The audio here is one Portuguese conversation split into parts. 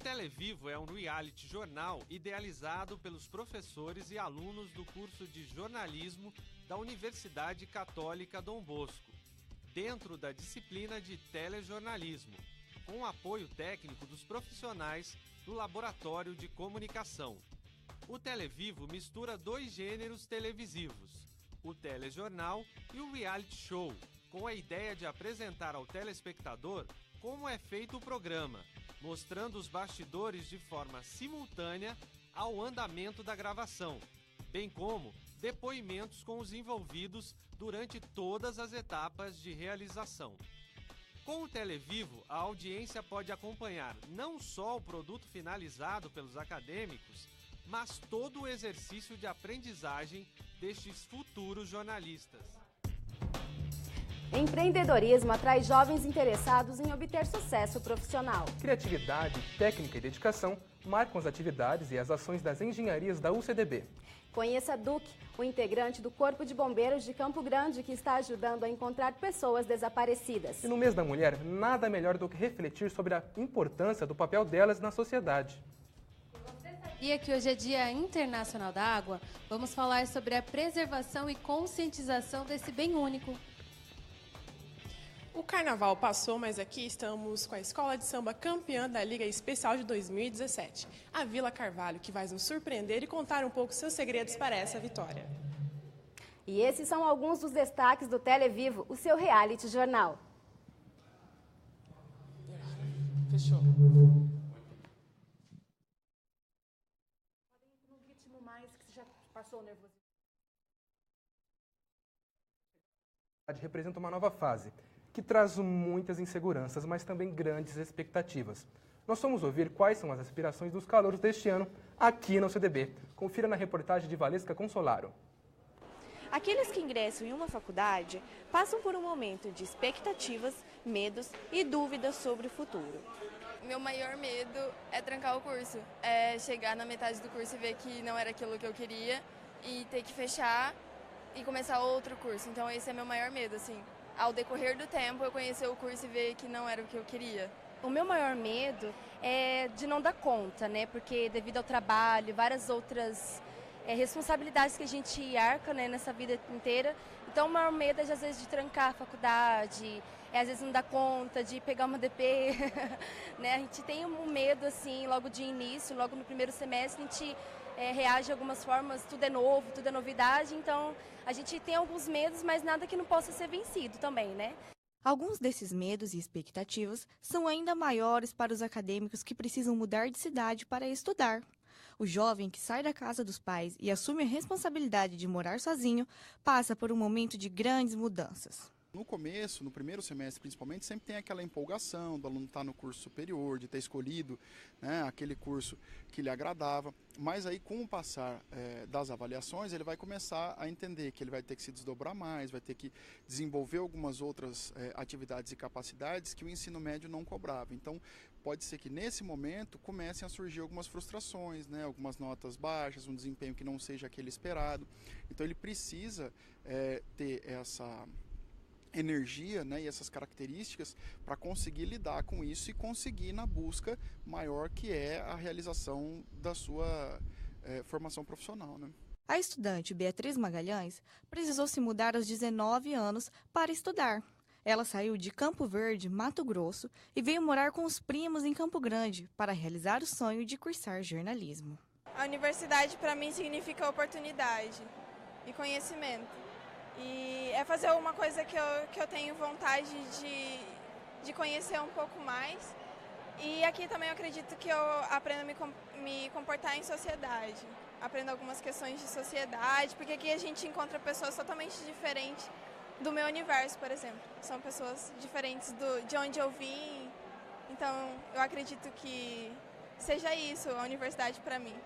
Televivo é um reality jornal idealizado pelos professores e alunos do curso de jornalismo da Universidade Católica Dom Bosco, dentro da disciplina de telejornalismo, com o apoio técnico dos profissionais do Laboratório de Comunicação. O Televivo mistura dois gêneros televisivos, o telejornal e o reality show, com a ideia de apresentar ao telespectador como é feito o programa, mostrando os bastidores de forma simultânea ao andamento da gravação, bem como depoimentos com os envolvidos durante todas as etapas de realização. Com o Televivo, a audiência pode acompanhar não só o produto finalizado pelos acadêmicos, mas todo o exercício de aprendizagem destes futuros jornalistas. Empreendedorismo atrai jovens interessados em obter sucesso profissional. Criatividade, técnica e dedicação marcam as atividades e as ações das engenharias da UCDB. Conheça Duque, o integrante do Corpo de Bombeiros de Campo Grande, que está ajudando a encontrar pessoas desaparecidas. E no mês da mulher, nada melhor do que refletir sobre a importância do papel delas na sociedade. E aqui hoje é Dia Internacional da Água, vamos falar sobre a preservação e conscientização desse bem único. O carnaval passou, mas aqui estamos com a escola de samba campeã da Liga Especial de 2017, a Vila Carvalho, que vai nos surpreender e contar um pouco seus segredos para essa vitória. E esses são alguns dos destaques do Televivo, o seu reality jornal. Fechou. No ritmo mais que você já passou o nervosismo. Representa uma nova fase, que traz muitas inseguranças, mas também grandes expectativas. Nós vamos ouvir quais são as aspirações dos calouros deste ano aqui na UCDB. Confira na reportagem de Valesca Consolaro. Aqueles que ingressam em uma faculdade passam por um momento de expectativas, medos e dúvidas sobre o futuro. Meu maior medo é trancar o curso, é chegar na metade do curso e ver que não era aquilo que eu queria e ter que fechar e começar outro curso. Então esse é meu maior medo, assim. Ao decorrer do tempo, eu conhecer o curso e ver que não era o que eu queria. O meu maior medo é de não dar conta, né? Porque devido ao trabalho, várias outras responsabilidades que a gente arca, né, nessa vida inteira. Então, o maior medo é, às vezes, de trancar a faculdade, às vezes não dar conta, de pegar uma DP. Né? A gente tem um medo, assim, logo de início, logo no primeiro semestre, a gente reage de algumas formas, tudo é novo, tudo é novidade, então a gente tem alguns medos, mas nada que não possa ser vencido também, né? Alguns desses medos e expectativas são ainda maiores para os acadêmicos que precisam mudar de cidade para estudar. O jovem que sai da casa dos pais e assume a responsabilidade de morar sozinho passa por um momento de grandes mudanças. No começo, no primeiro semestre principalmente, sempre tem aquela empolgação do aluno estar no curso superior, de ter escolhido, né, aquele curso que lhe agradava, mas aí com o passar das avaliações ele vai começar a entender que ele vai ter que se desdobrar mais, vai ter que desenvolver algumas outras atividades e capacidades que o ensino médio não cobrava. Então pode ser que nesse momento comecem a surgir algumas frustrações, né, algumas notas baixas, um desempenho que não seja aquele esperado. Então ele precisa ter essa energia, né, e essas características para conseguir lidar com isso e conseguir na busca maior que é a realização da sua formação profissional, né? A estudante Beatriz Magalhães precisou se mudar aos 19 anos para estudar. Ela saiu de Campo Verde, Mato Grosso, e veio morar com os primos em Campo Grande para realizar o sonho de cursar jornalismo. A universidade para mim significa oportunidade e conhecimento. E é fazer uma coisa que eu tenho vontade de conhecer um pouco mais. E aqui também eu acredito que eu aprendo a me comportar em sociedade. Aprendo algumas questões de sociedade, porque aqui a gente encontra pessoas totalmente diferentes do meu universo, por exemplo. São pessoas diferentes de onde eu vim. Então eu acredito que seja isso a universidade para mim.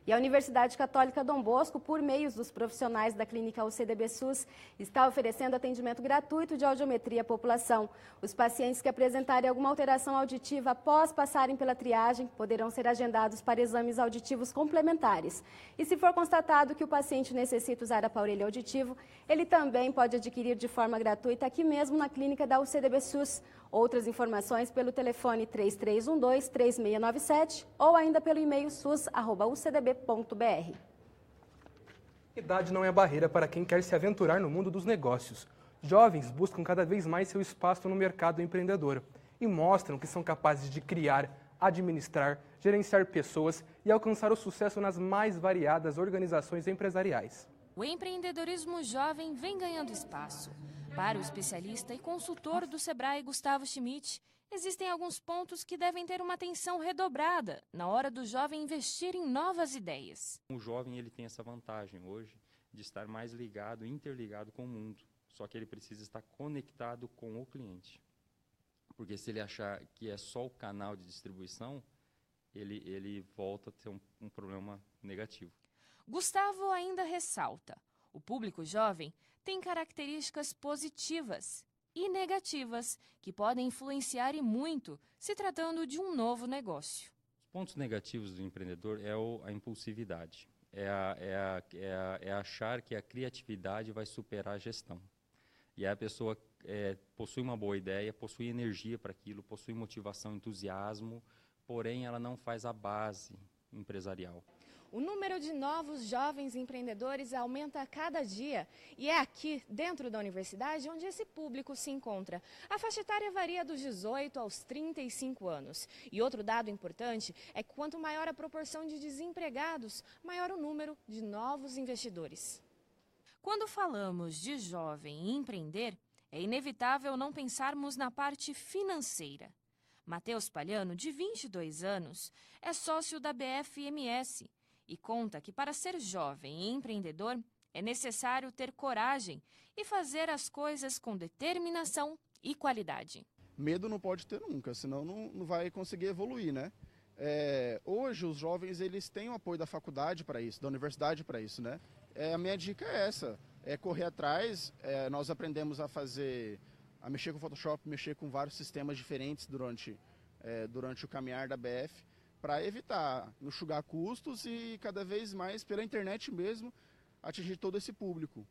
E a Universidade Católica Dom Bosco, por meio dos profissionais da clínica UCDB SUS, está oferecendo atendimento gratuito de audiometria à população. Os pacientes que apresentarem alguma alteração auditiva após passarem pela triagem poderão ser agendados para exames auditivos complementares. E se for constatado que o paciente necessita usar aparelho auditivo, ele também pode adquirir de forma gratuita aqui mesmo na clínica da UCDB SUS. Outras informações pelo telefone 3312-3697 ou ainda pelo e-mail sus@ucdb.br. Idade não é barreira para quem quer se aventurar no mundo dos negócios. Jovens buscam cada vez mais seu espaço no mercado empreendedor e mostram que são capazes de criar, administrar, gerenciar pessoas e alcançar o sucesso nas mais variadas organizações empresariais. O empreendedorismo jovem vem ganhando espaço. Para o especialista e consultor do Sebrae, Gustavo Schmidt, existem alguns pontos que devem ter uma atenção redobrada na hora do jovem investir em novas ideias. O jovem ele tem essa vantagem hoje de estar mais ligado, interligado com o mundo, só que ele precisa estar conectado com o cliente. Porque se ele achar que é só o canal de distribuição, ele volta a ter um problema negativo. Gustavo ainda ressalta: o público jovem tem características positivas e negativas que podem influenciar e muito se tratando de um novo negócio. Os pontos negativos do empreendedor é a impulsividade, é achar que a criatividade vai superar a gestão. E aí a pessoa possui uma boa ideia, possui energia para aquilo, possui motivação, entusiasmo, porém ela não faz a base empresarial. O número de novos jovens empreendedores aumenta a cada dia e é aqui, dentro da universidade, onde esse público se encontra. A faixa etária varia dos 18 aos 35 anos. E outro dado importante é que quanto maior a proporção de desempregados, maior o número de novos investidores. Quando falamos de jovem e empreender, é inevitável não pensarmos na parte financeira. Matheus Palhano, de 22 anos, é sócio da BFMS. E conta que para ser jovem e empreendedor é necessário ter coragem e fazer as coisas com determinação e qualidade. Medo não pode ter nunca, senão não vai conseguir evoluir, né? Hoje os jovens eles têm o apoio da faculdade para isso, da universidade para isso, né? A minha dica é essa, é correr atrás. Nós aprendemos a mexer com Photoshop, mexer com vários sistemas diferentes durante o caminhar da BF, para evitar enxugar custos e cada vez mais pela internet mesmo atingir todo esse público.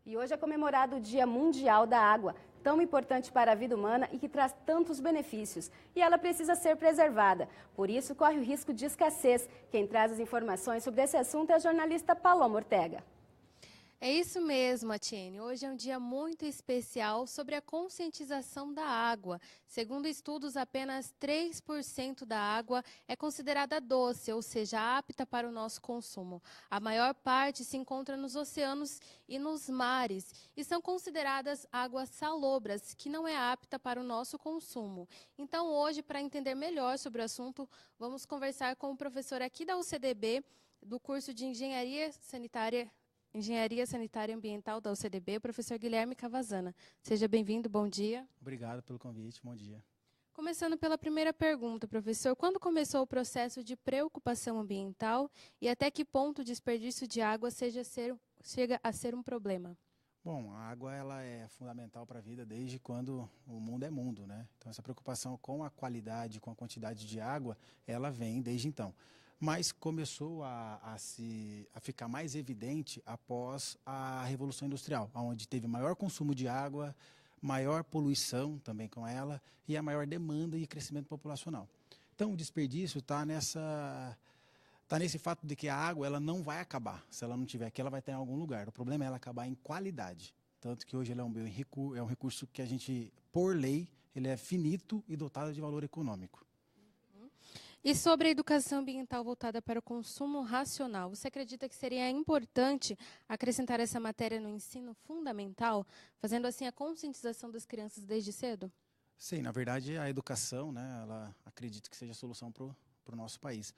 E hoje é comemorado o Dia Mundial da Água, tão importante para a vida humana e que traz tantos benefícios. E ela precisa ser preservada, por isso corre o risco de escassez. Quem traz as informações sobre esse assunto é a jornalista Paloma Ortega. É isso mesmo, Atiene. Hoje é um dia muito especial sobre a conscientização da água. Segundo estudos, apenas 3% da água é considerada doce, ou seja, apta para o nosso consumo. A maior parte se encontra nos oceanos e nos mares e são consideradas águas salobras, que não é apta para o nosso consumo. Então, hoje, para entender melhor sobre o assunto, vamos conversar com o professor aqui da UCDB, do curso de Engenharia Sanitária e Ambiental da UCDB, o professor Guilherme Cavazana. Seja bem-vindo, bom dia. Obrigado pelo convite, bom dia. Começando pela primeira pergunta, professor, quando começou o processo de preocupação ambiental e até que ponto o desperdício de água chega a ser um problema? Bom, a água ela é fundamental para a vida desde quando o mundo é mundo, né? Então essa preocupação com a qualidade, com a quantidade de água, ela vem desde então. Mas começou a ficar mais evidente após a Revolução Industrial, onde teve maior consumo de água, maior poluição também com ela e a maior demanda e crescimento populacional. Então o desperdício está nesse fato de que a água ela não vai acabar. Se ela não estiver aqui, ela vai estar em algum lugar. O problema é ela acabar em qualidade. Tanto que hoje ele é um recurso que a gente, por lei, ele é finito e dotado de valor econômico. E sobre a educação ambiental voltada para o consumo racional, você acredita que seria importante acrescentar essa matéria no ensino fundamental, fazendo assim a conscientização das crianças desde cedo? Sim, na verdade a educação, né, ela acredito que seja a solução para o nosso país.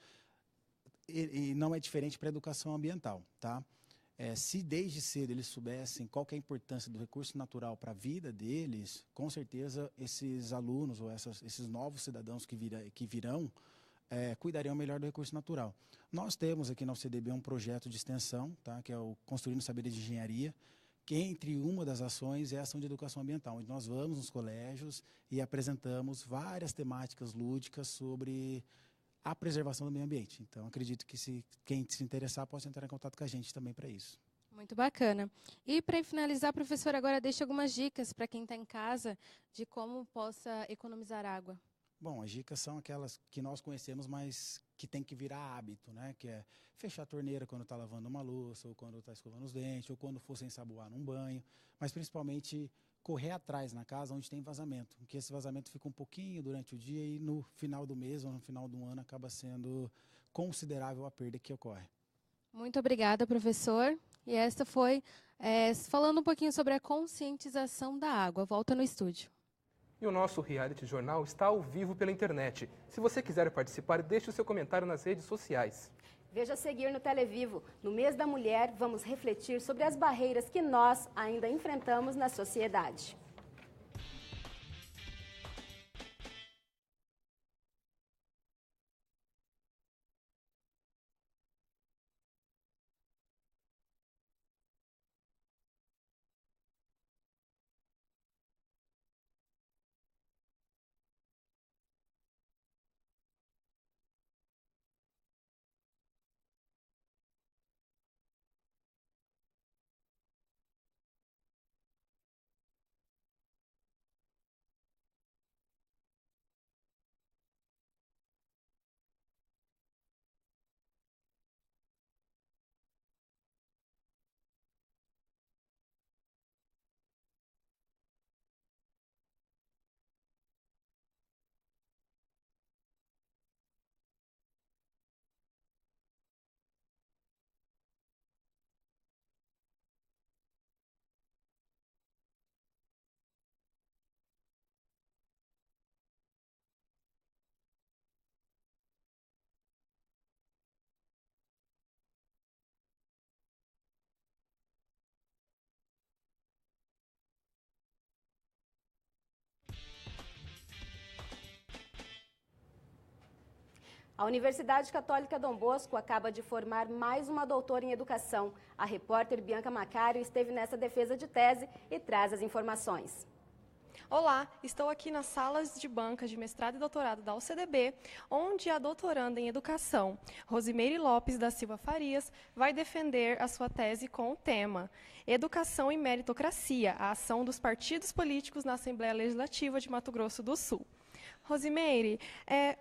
E não é diferente para a educação ambiental, tá? Se desde cedo eles soubessem qual que é a importância do recurso natural para a vida deles, com certeza esses alunos ou esses novos cidadãos que virão, cuidariam melhor do recurso natural. Nós temos aqui na UCDB um projeto de extensão, tá, que é o Construindo Saberes de Engenharia, que entre uma das ações é a ação de educação ambiental, onde nós vamos nos colégios e apresentamos várias temáticas lúdicas sobre a preservação do meio ambiente. Então, acredito que quem se interessar possa entrar em contato com a gente também para isso. Muito bacana. E para finalizar, professor, agora deixa algumas dicas para quem está em casa de como possa economizar água. Bom, as dicas são aquelas que nós conhecemos, mas que tem que virar hábito, né? Que é fechar a torneira quando está lavando uma louça, ou quando está escovando os dentes, ou quando for sem ensaboar num banho, mas principalmente correr atrás na casa onde tem vazamento, porque esse vazamento fica um pouquinho durante o dia e no final do mês ou no final do ano acaba sendo considerável a perda que ocorre. Muito obrigada, professor. E esta foi falando um pouquinho sobre a conscientização da água. Volta no estúdio. E o nosso reality jornal está ao vivo pela internet. Se você quiser participar, deixe o seu comentário nas redes sociais. Veja a seguir no Televivo. No mês da mulher, vamos refletir sobre as barreiras que nós ainda enfrentamos na sociedade. A Universidade Católica Dom Bosco acaba de formar mais uma doutora em educação. A repórter Bianca Macário esteve nessa defesa de tese e traz as informações. Olá, estou aqui nas salas de bancas de mestrado e doutorado da UCDB, onde a doutoranda em educação, Rosimeire Lopes da Silva Farias, vai defender a sua tese com o tema Educação e Meritocracia, a ação dos partidos políticos na Assembleia Legislativa de Mato Grosso do Sul. Rosimeire,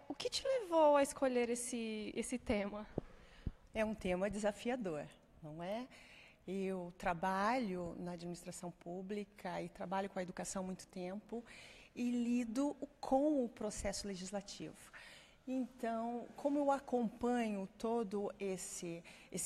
o que te levou a escolher esse tema? É um tema desafiador, não é? Eu trabalho na administração pública e trabalho com a educação há muito tempo e lido com o processo legislativo. Então, como eu acompanho todo esse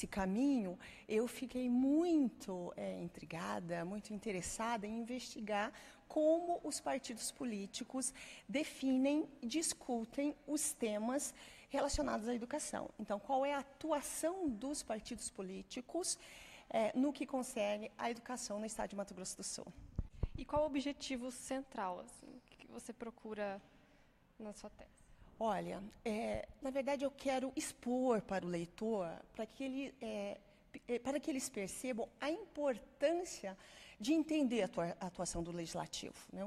caminho, eu fiquei muito intrigada, muito interessada em investigar como os partidos políticos definem e discutem os temas relacionados à educação. Então, qual é a atuação dos partidos políticos no que concerne à educação no estado de Mato Grosso do Sul? E qual o objetivo central que você procura na sua tese? Olha, na verdade eu quero expor para o leitor, para que eles percebam a importância de entender a atuação do legislativo, né?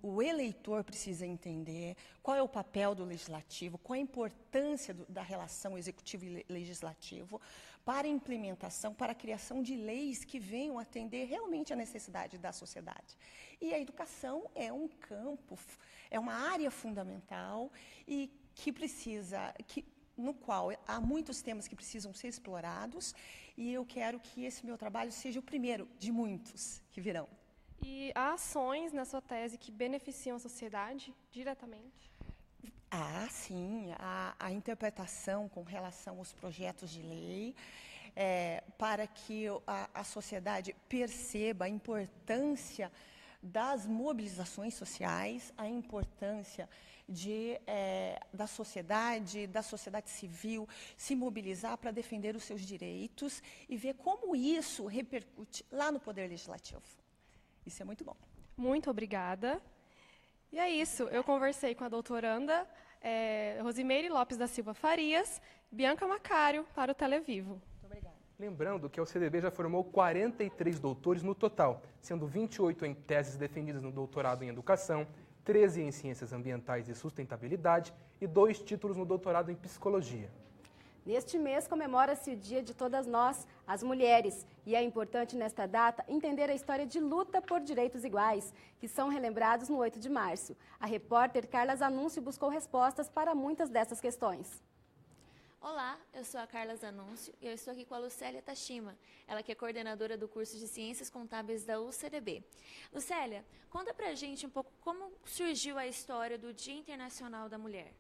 O eleitor precisa entender qual é o papel do legislativo, qual a importância da relação executivo e legislativo para a implementação, para a criação de leis que venham atender realmente a necessidade da sociedade. E a educação é um campo, é uma área fundamental e no qual há muitos temas que precisam ser explorados, e eu quero que esse meu trabalho seja o primeiro de muitos que virão. E há ações na sua tese que beneficiam a sociedade diretamente? Sim. A interpretação com relação aos projetos de lei, para que a sociedade perceba a importância das mobilizações sociais, a importância da sociedade civil se mobilizar para defender os seus direitos e ver como isso repercute lá no Poder Legislativo. Isso é muito bom. Muito obrigada. E é isso, eu conversei com a doutoranda Rosimeire Lopes da Silva Farias, Bianca Macário para o Televivo. Lembrando que a UCDB já formou 43 doutores no total, sendo 28 em teses defendidas no doutorado em Educação, 13 em Ciências Ambientais e Sustentabilidade e 2 títulos no doutorado em Psicologia. Neste mês comemora-se o Dia de Todas Nós, as mulheres, e é importante nesta data entender a história de luta por direitos iguais, que são relembrados no 8 de março. A repórter Carla Zanuncio buscou respostas para muitas dessas questões. Olá, eu sou a Carla Zanuncio e eu estou aqui com a Lucélia Tashima, ela que é coordenadora do curso de Ciências Contábeis da UCDB. Lucélia, conta pra gente um pouco como surgiu a história do Dia Internacional da Mulher.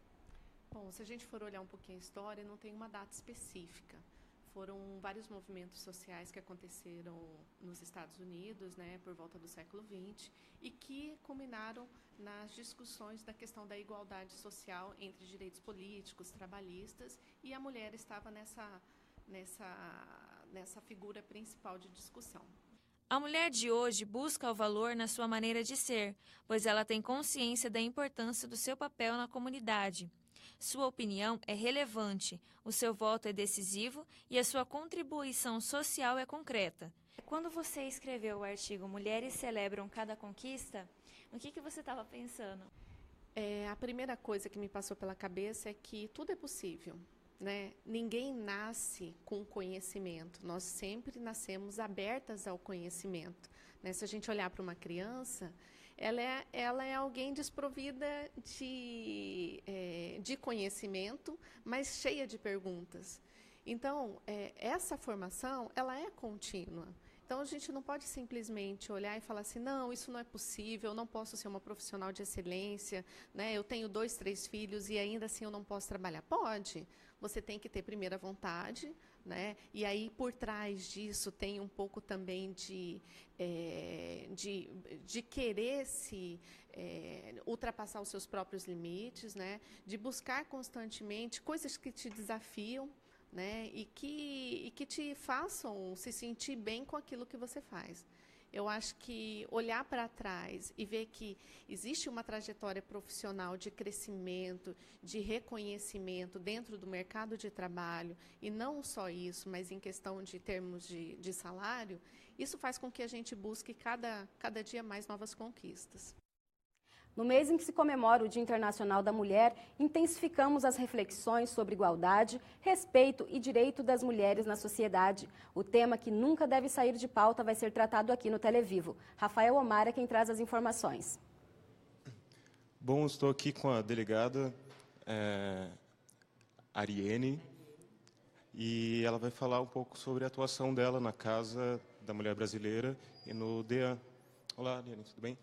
Bom, se a gente for olhar um pouquinho a história, não tem uma data específica. Foram vários movimentos sociais que aconteceram nos Estados Unidos, né, por volta do século XX, e que culminaram nas discussões da questão da igualdade social entre direitos políticos, trabalhistas, e a mulher estava nessa figura principal de discussão. A mulher de hoje busca o valor na sua maneira de ser, pois ela tem consciência da importância do seu papel na comunidade. Sua opinião é relevante, o seu voto é decisivo e a sua contribuição social é concreta. Quando você escreveu o artigo Mulheres Celebram Cada Conquista, no que você estava pensando? A primeira coisa que me passou pela cabeça é que tudo é possível, né? Ninguém nasce com conhecimento, nós sempre nascemos abertas ao conhecimento, né? Se a gente olhar para uma criança, ela é alguém desprovida de conhecimento, mas cheia de perguntas. Então, essa formação, ela é contínua. Então, a gente não pode simplesmente olhar e falar assim, não, isso não é possível, eu não posso ser uma profissional de excelência, né? Eu tenho 2, 3 filhos e ainda assim eu não posso trabalhar. Pode, você tem que ter primeira vontade, né? E aí, por trás disso, tem um pouco também de querer ultrapassar os seus próprios limites, né? De buscar constantemente coisas que te desafiam, né? E que te façam se sentir bem com aquilo que você faz. Eu acho que olhar para trás e ver que existe uma trajetória profissional de crescimento, de reconhecimento dentro do mercado de trabalho, e não só isso, mas em questão de termos de salário, isso faz com que a gente busque cada dia mais novas conquistas. No mês em que se comemora o Dia Internacional da Mulher, intensificamos as reflexões sobre igualdade, respeito e direito das mulheres na sociedade. O tema que nunca deve sair de pauta vai ser tratado aqui no Televivo. Rafael Omar é quem traz as informações. Bom, estou aqui com a delegada Ariene, e ela vai falar um pouco sobre a atuação dela na Casa da Mulher Brasileira e no DEAN. Olá, Ariene, tudo bem?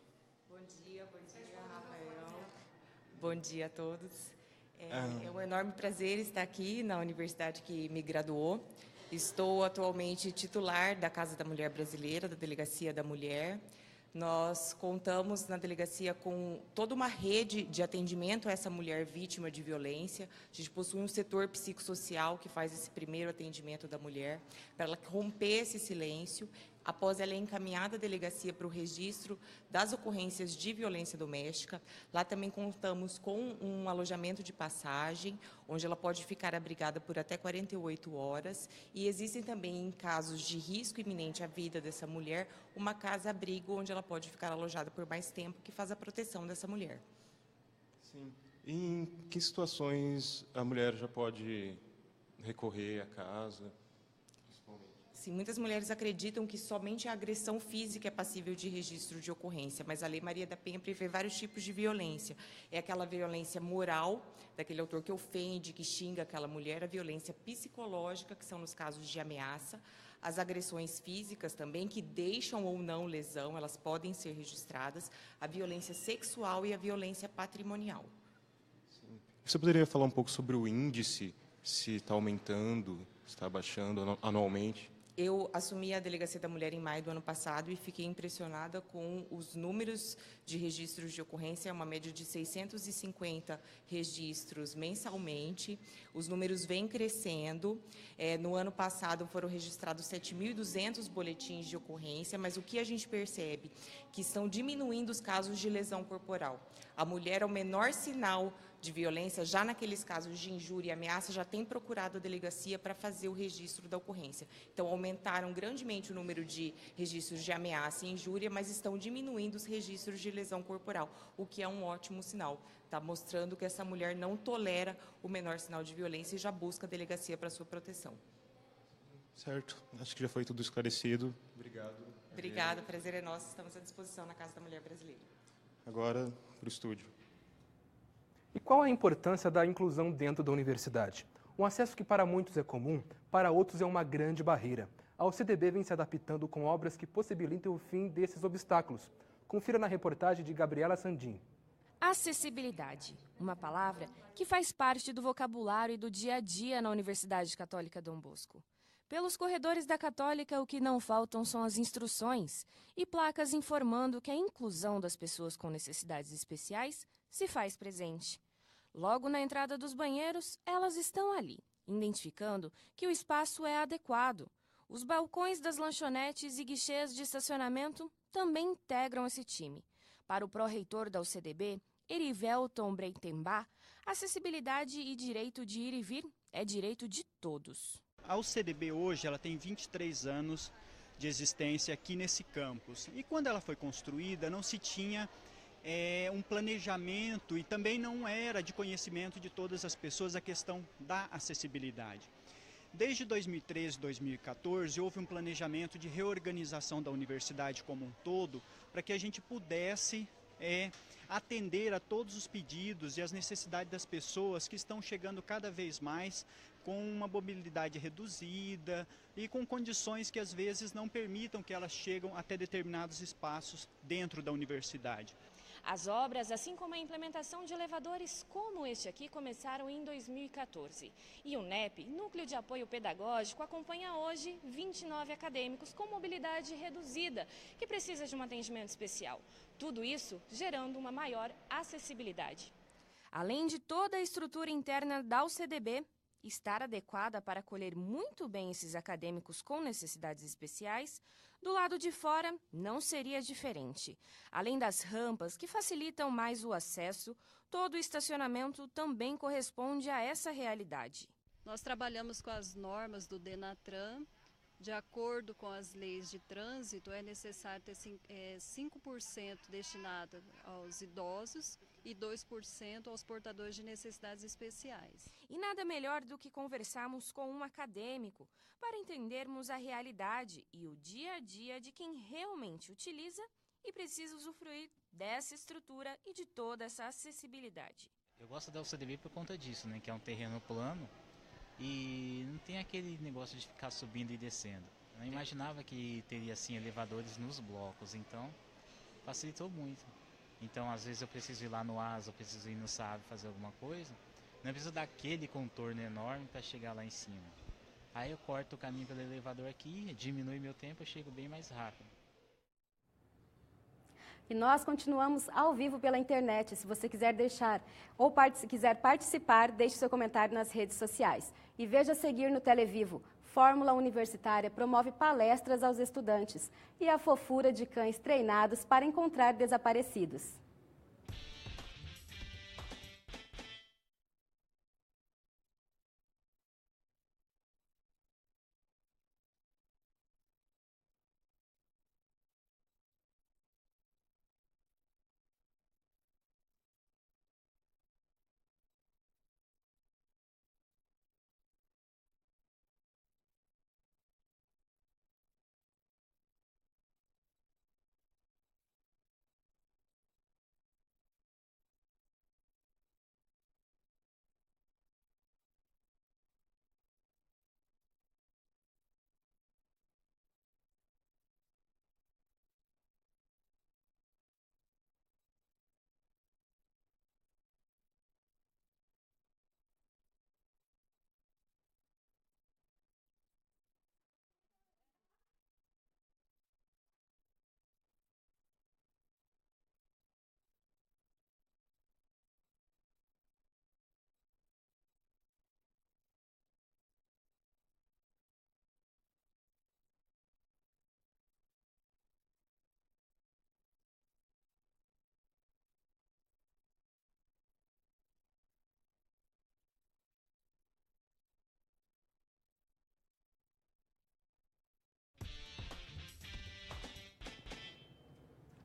Bom dia a todos. É um enorme prazer estar aqui na universidade que me graduou. Estou atualmente titular da Casa da Mulher Brasileira, da Delegacia da Mulher. Nós contamos na delegacia com toda uma rede de atendimento a essa mulher vítima de violência. A gente possui um setor psicossocial que faz esse primeiro atendimento da mulher, para ela romper esse silêncio. Após ela é encaminhada à delegacia para o registro das ocorrências de violência doméstica. Lá também contamos com um alojamento de passagem, onde ela pode ficar abrigada por até 48 horas. E existem também, em casos de risco iminente à vida dessa mulher, uma casa-abrigo, onde ela pode ficar alojada por mais tempo, que faz a proteção dessa mulher. Sim. Em que situações a mulher já pode recorrer à casa? Sim, muitas mulheres acreditam que somente a agressão física é passível de registro de ocorrência, mas a Lei Maria da Penha prevê vários tipos de violência. É aquela violência moral, daquele autor que ofende, que xinga aquela mulher, a violência psicológica, que são nos casos de ameaça, as agressões físicas também, que deixam ou não lesão, elas podem ser registradas, a violência sexual e a violência patrimonial. Sim. Você poderia falar um pouco sobre o índice, se está aumentando, se está abaixando anualmente? Eu assumi a Delegacia da Mulher em maio do ano passado e fiquei impressionada com os números de registros de ocorrência, uma média de 650 registros mensalmente. Os números vêm crescendo. No ano passado foram registrados 7.200 boletins de ocorrência, mas o que a gente percebe? Que estão diminuindo os casos de lesão corporal. A mulher é o menor sinal de violência, já naqueles casos de injúria e ameaça, já tem procurado a delegacia para fazer o registro da ocorrência. Então, aumentaram grandemente o número de registros de ameaça e injúria, mas estão diminuindo os registros de lesão corporal, o que é um ótimo sinal. Está mostrando que essa mulher não tolera o menor sinal de violência e já busca a delegacia para sua proteção. Certo, acho que já foi tudo esclarecido. Obrigado. Obrigada, prazer é nosso, estamos à disposição na Casa da Mulher Brasileira. Agora, para o estúdio. E qual a importância da inclusão dentro da universidade? Um acesso que para muitos é comum, para outros é uma grande barreira. A UCDB vem se adaptando com obras que possibilitem o fim desses obstáculos. Confira na reportagem de Gabriela Sandin. Acessibilidade, uma palavra que faz parte do vocabulário e do dia a dia na Universidade Católica Dom Bosco. Pelos corredores da Católica, o que não faltam são as instruções e placas informando que a inclusão das pessoas com necessidades especiais se faz presente. Logo na entrada dos banheiros, elas estão ali, identificando que o espaço é adequado. Os balcões das lanchonetes e guichês de estacionamento também integram esse time. Para o pró-reitor da UCDB, Erivelton Breitenbach, acessibilidade e direito de ir e vir é direito de todos. A UCDB hoje ela tem 23 anos de existência aqui nesse campus. E quando ela foi construída, não se tinha um planejamento e também não era de conhecimento de todas as pessoas a questão da acessibilidade. Desde 2013, 2014, houve um planejamento de reorganização da universidade como um todo, para que a gente pudesse atender a todos os pedidos e as necessidades das pessoas que estão chegando cada vez mais com uma mobilidade reduzida e com condições que às vezes não permitam que elas cheguem até determinados espaços dentro da universidade. As obras, assim como a implementação de elevadores como este aqui, começaram em 2014. E o NEP, Núcleo de Apoio Pedagógico, acompanha hoje 29 acadêmicos com mobilidade reduzida, que precisa de um atendimento especial. Tudo isso gerando uma maior acessibilidade. Além de toda a estrutura interna da UCDB estar adequada para acolher muito bem esses acadêmicos com necessidades especiais, do lado de fora não seria diferente. Além das rampas que facilitam mais o acesso, todo o estacionamento também corresponde a essa realidade. Nós trabalhamos com as normas do Denatran. De acordo com as leis de trânsito, é necessário ter 5% destinado aos idosos e 2% aos portadores de necessidades especiais. E nada melhor do que conversarmos com um acadêmico para entendermos a realidade e o dia a dia de quem realmente utiliza e precisa usufruir dessa estrutura e de toda essa acessibilidade. Eu gosto da UCDB por conta disso, né, que é um terreno plano. E não tem aquele negócio de ficar subindo e descendo. Eu não imaginava que teria assim elevadores nos blocos, então facilitou muito. Então às vezes eu preciso ir lá no ASA, eu preciso ir no SAB fazer alguma coisa, não preciso daquele contorno enorme para chegar lá em cima. Aí eu corto o caminho pelo elevador aqui, diminui meu tempo, eu chego bem mais rápido. E nós continuamos ao vivo pela internet. Se você quiser deixar ou quiser participar, deixe seu comentário nas redes sociais. E veja a seguir no Televivo. Fórmula Universitária promove palestras aos estudantes e a fofura de cães treinados para encontrar desaparecidos.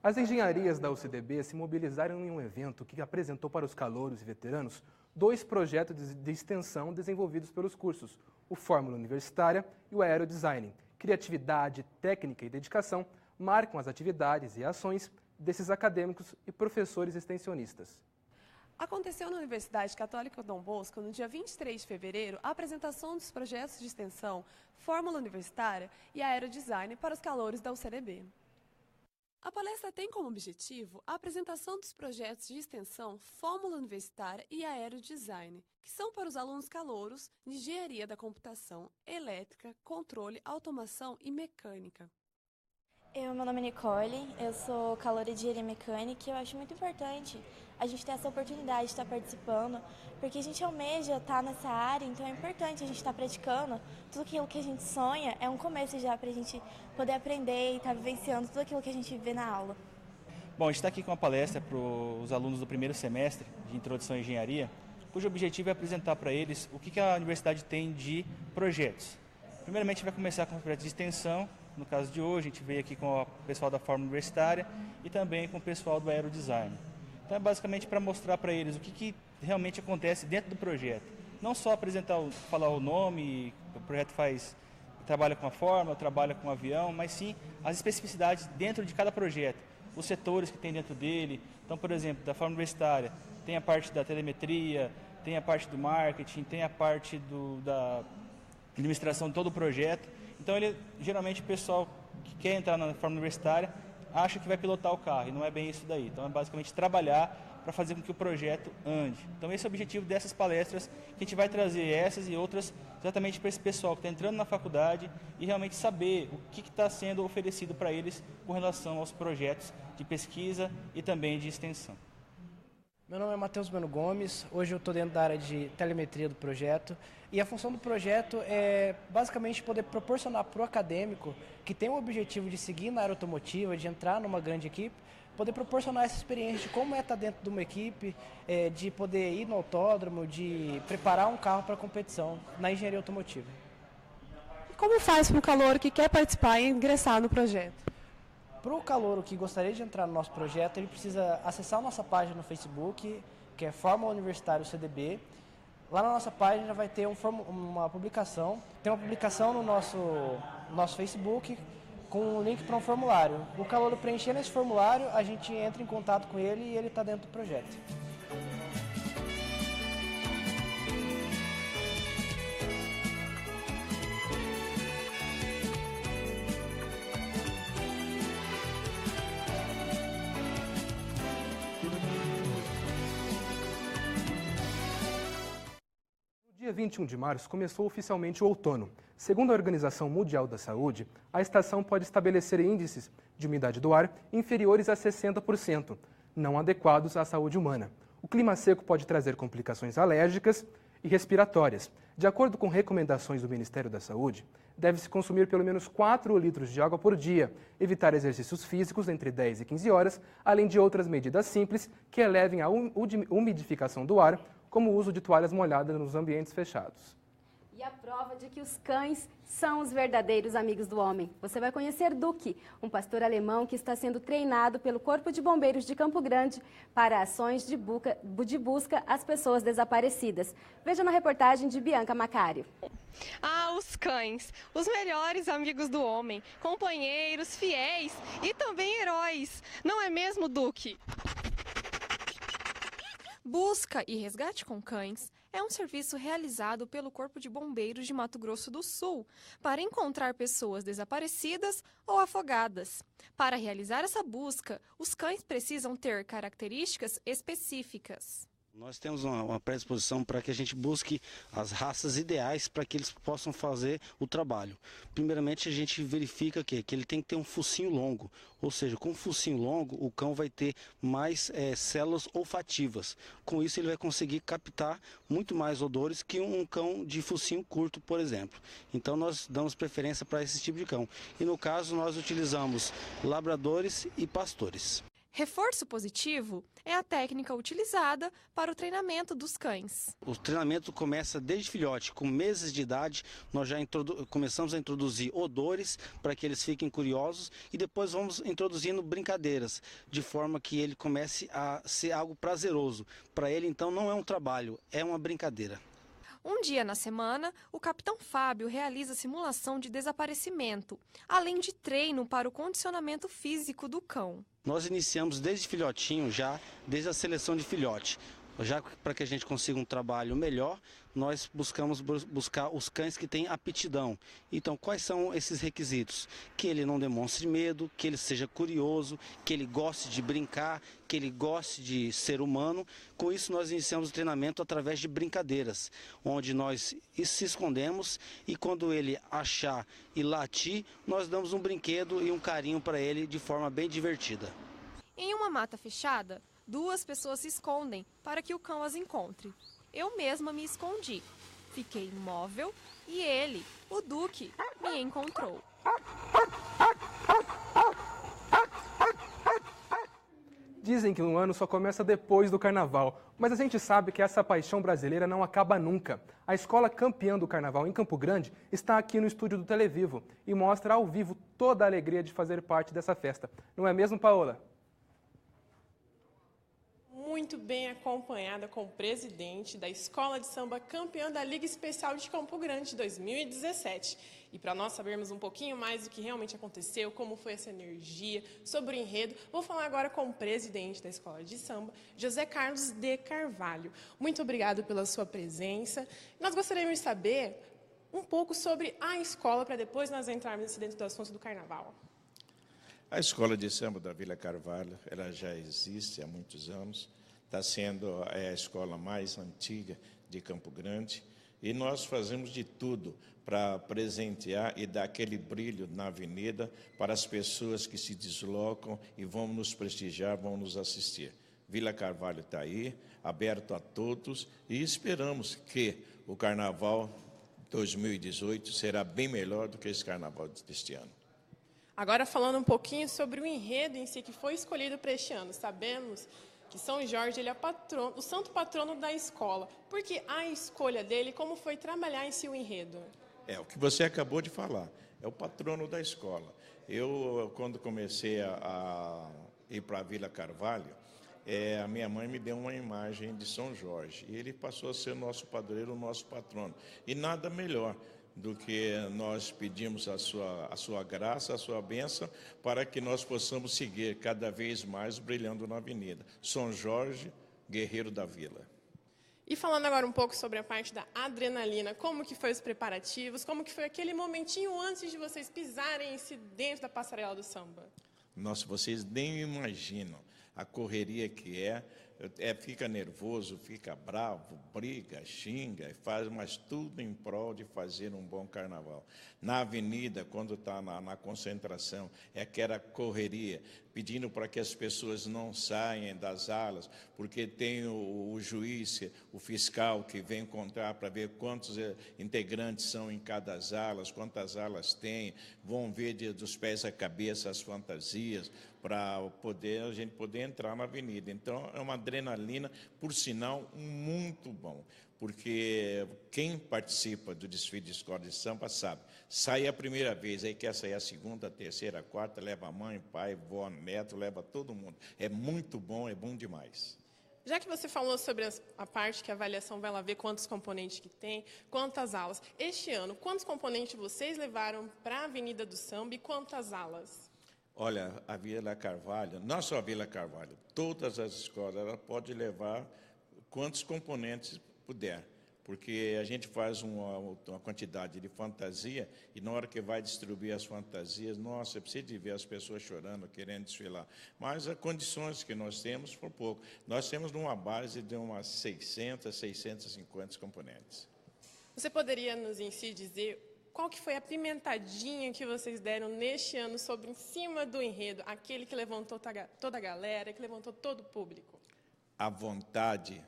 As engenharias da UCDB se mobilizaram em um evento que apresentou para os calouros e veteranos 2 projetos de extensão desenvolvidos pelos cursos, o Fórmula Universitária e o Aerodesign. Criatividade, técnica e dedicação marcam as atividades e ações desses acadêmicos e professores extensionistas. Aconteceu na Universidade Católica Dom Bosco, no dia 23 de fevereiro, a apresentação dos projetos de extensão Fórmula Universitária e Aerodesign para os calouros da UCDB. A palestra tem como objetivo a apresentação dos projetos de extensão Fórmula Universitária e Aerodesign, que são para os alunos calouros de Engenharia da Computação, Elétrica, Controle, Automação e Mecânica. Meu nome é Nicole, eu sou caloura de engenharia mecânica e eu acho muito importante a gente ter essa oportunidade de estar participando, porque a gente almeja estar nessa área, então é importante a gente estar praticando tudo aquilo que a gente sonha, é um começo já para a gente poder aprender e estar vivenciando tudo aquilo que a gente vê na aula. Bom, a gente está aqui com uma palestra para os alunos do primeiro semestre de Introdução à Engenharia, cujo objetivo é apresentar para eles o que a universidade tem de projetos. Primeiramente, a gente vai começar com o projeto de extensão. No caso de hoje, a gente veio aqui com o pessoal da Fórmula Universitária e também com o pessoal do Aerodesign. Então, é basicamente para mostrar para eles o que realmente acontece dentro do projeto. Não só apresentar, falar o nome, o projeto trabalha com a fórmula, trabalha com o avião, mas sim as especificidades dentro de cada projeto, os setores que tem dentro dele. Então, por exemplo, da Fórmula Universitária, tem a parte da telemetria, tem a parte do marketing, tem a parte da administração de todo o projeto. Então, geralmente o pessoal que quer entrar na Fórmula Universitária acha que vai pilotar o carro, e não é bem isso daí. Então, é basicamente trabalhar para fazer com que o projeto ande. Então, esse é o objetivo dessas palestras, que a gente vai trazer essas e outras exatamente para esse pessoal que está entrando na faculdade e realmente saber o que está sendo oferecido para eles com relação aos projetos de pesquisa e também de extensão. Meu nome é Matheus Bueno Gomes, hoje eu estou dentro da área de telemetria do projeto e a função do projeto é basicamente poder proporcionar para o acadêmico que tem o objetivo de seguir na área automotiva, de entrar numa grande equipe, poder proporcionar essa experiência de como é estar dentro de uma equipe, de poder ir no autódromo, de preparar um carro para competição na engenharia automotiva. E como faz para o calouro que quer participar e ingressar no projeto? Para o calouro que gostaria de entrar no nosso projeto, ele precisa acessar a nossa página no Facebook, que é Fórmula Universitária UCDB. Lá na nossa página já vai ter uma publicação. Tem uma publicação no nosso Facebook com um link para um formulário. O calouro preenchendo esse formulário, a gente entra em contato com ele e ele está dentro do projeto. Dia 21 de março começou oficialmente o outono. Segundo a Organização Mundial da Saúde, a estação pode estabelecer índices de umidade do ar inferiores a 60%, não adequados à saúde humana. O clima seco pode trazer complicações alérgicas e respiratórias. De acordo com recomendações do Ministério da Saúde, deve-se consumir pelo menos 4 litros de água por dia, evitar exercícios físicos entre 10 e 15 horas, além de outras medidas simples que elevem a umidificação do ar, como o uso de toalhas molhadas nos ambientes fechados. E a prova de que os cães são os verdadeiros amigos do homem. Você vai conhecer Duque, um pastor alemão que está sendo treinado pelo Corpo de Bombeiros de Campo Grande para ações de busca às pessoas desaparecidas. Veja na reportagem de Bianca Macário. Ah, os cães, os melhores amigos do homem, companheiros, fiéis e também heróis. Não é mesmo, Duque? Busca e resgate com cães é um serviço realizado pelo Corpo de Bombeiros de Mato Grosso do Sul para encontrar pessoas desaparecidas ou afogadas. Para realizar essa busca, os cães precisam ter características específicas. Nós temos uma predisposição para que a gente busque as raças ideais para que eles possam fazer o trabalho. Primeiramente, a gente verifica que ele tem que ter um focinho longo, ou seja, com um focinho longo, o cão vai ter mais células olfativas. Com isso, ele vai conseguir captar muito mais odores que um cão de focinho curto, por exemplo. Então, nós damos preferência para esse tipo de cão. E no caso, nós utilizamos labradores e pastores. Reforço positivo é a técnica utilizada para o treinamento dos cães. O treinamento começa desde filhote, com meses de idade, nós já começamos a introduzir odores para que eles fiquem curiosos e depois vamos introduzindo brincadeiras, de forma que ele comece a ser algo prazeroso. Para ele, então, não é um trabalho, é uma brincadeira. Um dia na semana, o capitão Fábio realiza simulação de desaparecimento, além de treino para o condicionamento físico do cão. Nós iniciamos desde filhotinho, desde a seleção de filhote. Já para que a gente consiga um trabalho melhor, nós buscamos buscar os cães que têm aptidão. Então, quais são esses requisitos? Que ele não demonstre medo, que ele seja curioso, que ele goste de brincar, que ele goste de ser humano. Com isso, nós iniciamos o treinamento através de brincadeiras, onde nós se escondemos e quando ele achar e latir, nós damos um brinquedo e um carinho para ele de forma bem divertida. Em uma mata fechada, 2 pessoas se escondem para que o cão as encontre. Eu mesma me escondi. Fiquei imóvel e ele, o Duque, me encontrou. Dizem que um ano só começa depois do carnaval, mas a gente sabe que essa paixão brasileira não acaba nunca. A escola campeã do carnaval em Campo Grande está aqui no estúdio do Televivo e mostra ao vivo toda a alegria de fazer parte dessa festa. Não é mesmo, Paola? Muito bem acompanhada com o presidente da Escola de Samba campeã da Liga Especial de Campo Grande 2017. E para nós sabermos um pouquinho mais do que realmente aconteceu, como foi essa energia, sobre o enredo, vou falar agora com o presidente da Escola de Samba, José Carlos de Carvalho. Muito obrigado pela sua presença. Nós gostaríamos de saber um pouco sobre a escola, para depois nós entrarmos dentro do assunto do carnaval. A Escola de Samba da Vila Carvalho, ela já existe há muitos anos, está sendo a escola mais antiga de Campo Grande e nós fazemos de tudo para presentear e dar aquele brilho na avenida para as pessoas que se deslocam e vão nos prestigiar, vão nos assistir. Vila Carvalho está aí, aberto a todos e esperamos que o Carnaval 2018 será bem melhor do que esse Carnaval deste ano. Agora, falando um pouquinho sobre o enredo em si que foi escolhido para este ano. Sabemos que São Jorge ele é o santo patrono da escola. Por que a escolha dele? Como foi trabalhar em si o enredo? É o que você acabou de falar. É o patrono da escola. Eu, quando comecei a ir para a Vila Carvalho, a minha mãe me deu uma imagem de São Jorge. E ele passou a ser o nosso padroeiro, o nosso patrono. E nada melhor do que nós pedimos a sua graça, a sua bênção, para que nós possamos seguir cada vez mais brilhando na avenida. São Jorge, guerreiro da vila. E falando agora um pouco sobre a parte da adrenalina, como que foi os preparativos, como que foi aquele momentinho antes de vocês pisarem dentro da passarela do samba? Nossa, vocês nem imaginam a correria que fica nervoso, fica bravo, briga, xinga, faz, mas tudo em prol de fazer um bom carnaval. Na avenida, quando está na concentração, é aquela correria, pedindo para que as pessoas não saiam das alas, porque tem o juiz, o fiscal que vem contar para ver quantos integrantes são em cada alas, quantas alas tem, vão ver dos pés à cabeça as fantasias, para a gente poder entrar na avenida. Então, é uma adrenalina, por sinal, muito bom, porque quem participa do desfile de escola de samba sabe, sai a primeira vez, aí quer sair a segunda, a terceira, a quarta, leva a mãe, pai, vó, neto, leva todo mundo. É muito bom, é bom demais. Já que você falou sobre a parte que a avaliação vai lá ver quantos componentes que tem, quantas alas. Este ano, quantos componentes vocês levaram para a Avenida do Samba e quantas alas? Olha, a Vila Carvalho, não só a Vila Carvalho, todas as escolas, ela pode levar quantos componentes puder, porque a gente faz uma quantidade de fantasia e na hora que vai distribuir as fantasias, nossa, precisa de ver as pessoas chorando, querendo desfilar. Mas as condições que nós temos, por pouco. Nós temos uma base de umas 600, 650 componentes. Você poderia nos dizer qual que foi a pimentadinha que vocês deram neste ano sobre em cima do enredo, aquele que levantou toda a galera, que levantou todo o público? A vontade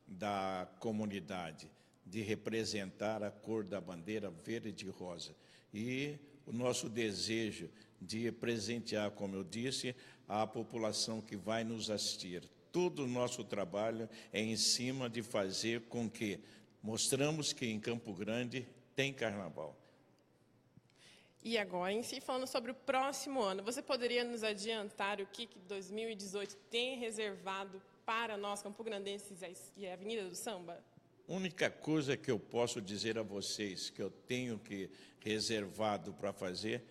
da comunidade de representar a cor da bandeira verde e rosa. E o nosso desejo de presentear, como eu disse, à população que vai nos assistir. Todo o nosso trabalho é em cima de fazer com que mostramos que em Campo Grande tem carnaval. E agora, em si, falando sobre o próximo ano, você poderia nos adiantar o que 2018 tem reservado para nós, campograndenses e a Avenida do Samba? A única coisa que eu posso dizer a vocês que eu tenho que reservado para fazer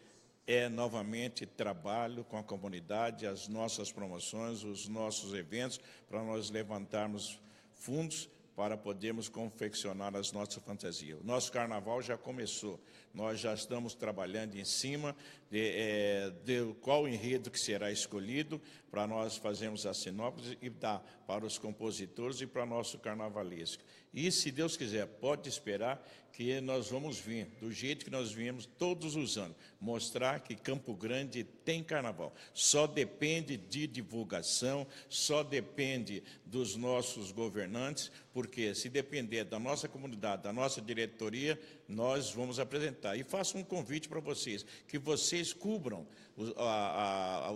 é, novamente, trabalho com a comunidade, as nossas promoções, os nossos eventos, para nós levantarmos fundos para podermos confeccionar as nossas fantasias. O nosso carnaval já começou, nós já estamos trabalhando em cima de qual enredo que será escolhido para nós fazermos a sinopse e dar para os compositores e para o nosso carnavalesco. E, se Deus quiser, pode esperar que nós vamos vir, do jeito que nós viemos todos os anos, mostrar que Campo Grande tem carnaval. Só depende de divulgação, só depende dos nossos governantes, porque se depender da nossa comunidade, da nossa diretoria, nós vamos apresentar. E faço um convite para vocês, que vocês cubram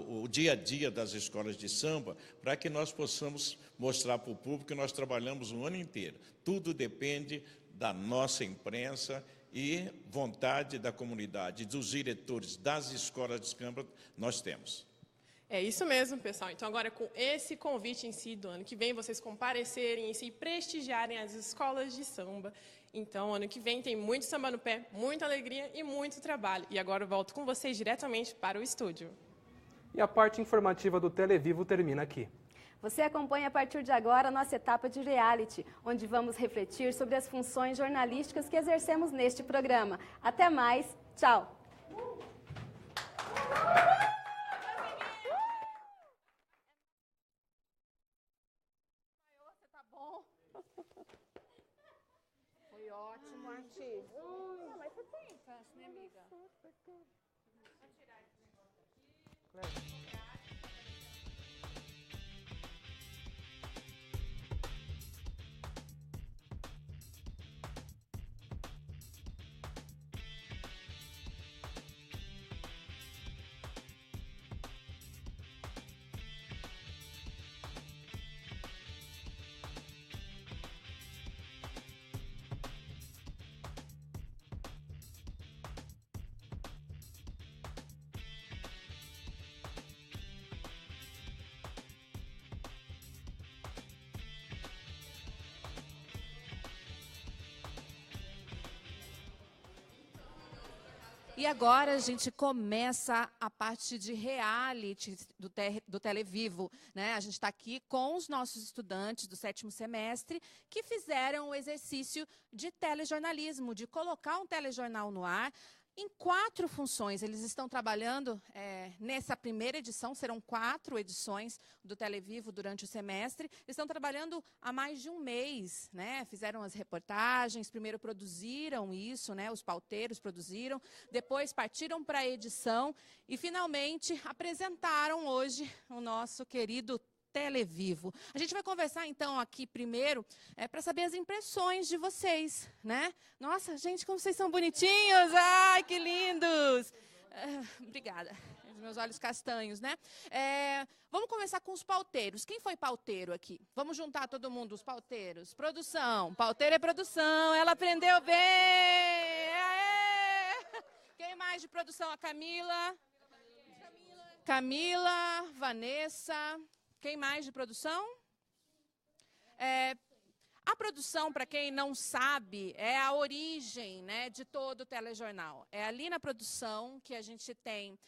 o dia a dia das escolas de samba, para que nós possamos mostrar para o público que nós trabalhamos o ano inteiro. Tudo depende da nossa imprensa e vontade da comunidade, dos diretores das escolas de samba, nós temos. É isso mesmo, pessoal. Então, agora, com esse convite em si do ano que vem, vocês comparecerem em si e prestigiarem as escolas de samba. Então, ano que vem tem muito samba no pé, muita alegria e muito trabalho. E agora eu volto com vocês diretamente para o estúdio. E a parte informativa do Televivo termina aqui. Você acompanha a partir de agora a nossa etapa de reality, onde vamos refletir sobre as funções jornalísticas que exercemos neste programa. Até mais, tchau! Foi ótimo, Arti. Não, mas você tem chance, né, amiga? E agora a gente começa a parte de reality do Televivo, né? A gente está aqui com os nossos estudantes do 7º semestre que fizeram o exercício de telejornalismo, de colocar um telejornal no ar em 4 funções. Eles estão trabalhando nessa primeira edição, serão 4 edições do Televivo durante o semestre. Eles estão trabalhando há mais de um mês, né? Fizeram as reportagens, primeiro produziram isso, né? Os pauteiros produziram, depois partiram para a edição e finalmente apresentaram hoje o nosso querido Televivo. A gente vai conversar então aqui primeiro para saber as impressões de vocês, né? Nossa, gente, como vocês são bonitinhos! Ai, que lindos! Obrigada. Os meus olhos castanhos, né? Vamos começar com os pauteiros. Quem foi pauteiro aqui? Vamos juntar todo mundo, os pauteiros. Produção. Pauteiro é produção. Ela aprendeu bem. Aê! Quem mais de produção? A Camila. Camila, Vanessa. Quem mais de produção? A produção, para quem não sabe, é a origem, né, de todo o telejornal. É ali na produção que a gente tem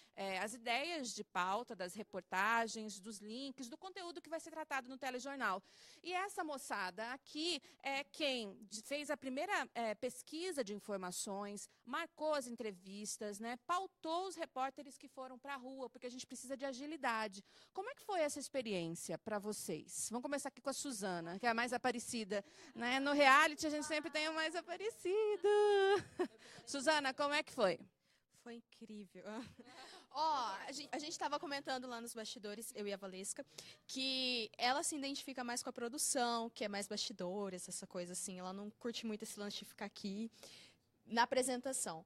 as ideias de pauta, das reportagens, dos links, do conteúdo que vai ser tratado no telejornal. E essa moçada aqui é quem fez a primeira pesquisa de informações, marcou as entrevistas, né, pautou os repórteres que foram para a rua, porque a gente precisa de agilidade. Como é que foi essa experiência para vocês? Vamos começar aqui com a Suzana, que é a mais aparecida. Né? No reality a gente sempre tem o mais aparecido. Suzana, como é que foi? Foi incrível. A gente estava comentando lá nos bastidores, eu e a Valesca, que ela se identifica mais com a produção, que é mais bastidores, essa coisa assim. Ela não curte muito esse lance de ficar aqui na apresentação.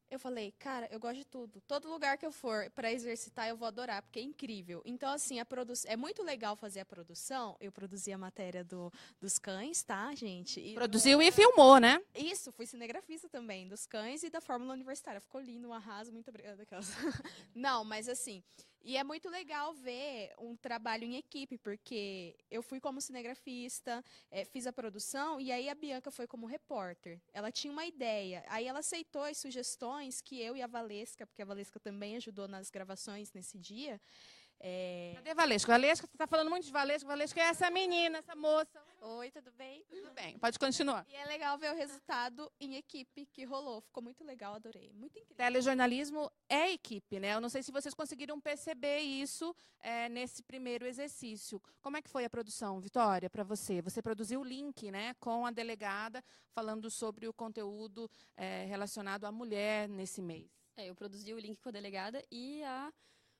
Eu falei, cara, eu gosto de tudo. Todo lugar que eu for para exercitar, eu vou adorar, porque é incrível. Então, assim, é muito legal fazer a produção. Eu produzi a matéria dos cães, tá, gente? Produziu e filmou, né? Isso, fui cinegrafista também, dos cães e da Fórmula Universitária. Ficou lindo, um arraso, muito obrigada. Não, mas assim, e é muito legal ver um trabalho em equipe, porque eu fui como cinegrafista, fiz a produção, e aí a Bianca foi como repórter. Ela tinha uma ideia, aí ela aceitou as sugestões que eu e a Valesca, porque a Valesca também ajudou nas gravações nesse dia. Cadê a Valesca? Valesca, você está falando muito de Valesca. Valesca é essa menina, essa moça. Oi, tudo bem? Tudo bem, pode continuar. E é legal ver o resultado em equipe que rolou. Ficou muito legal, adorei. Muito incrível. Telejornalismo é equipe, né? Eu não sei se vocês conseguiram perceber isso nesse primeiro exercício. Como é que foi a produção, Vitória, para você? Você produziu o link, né, com a delegada, falando sobre o conteúdo relacionado à mulher nesse mês. Eu produzi o link com a delegada e a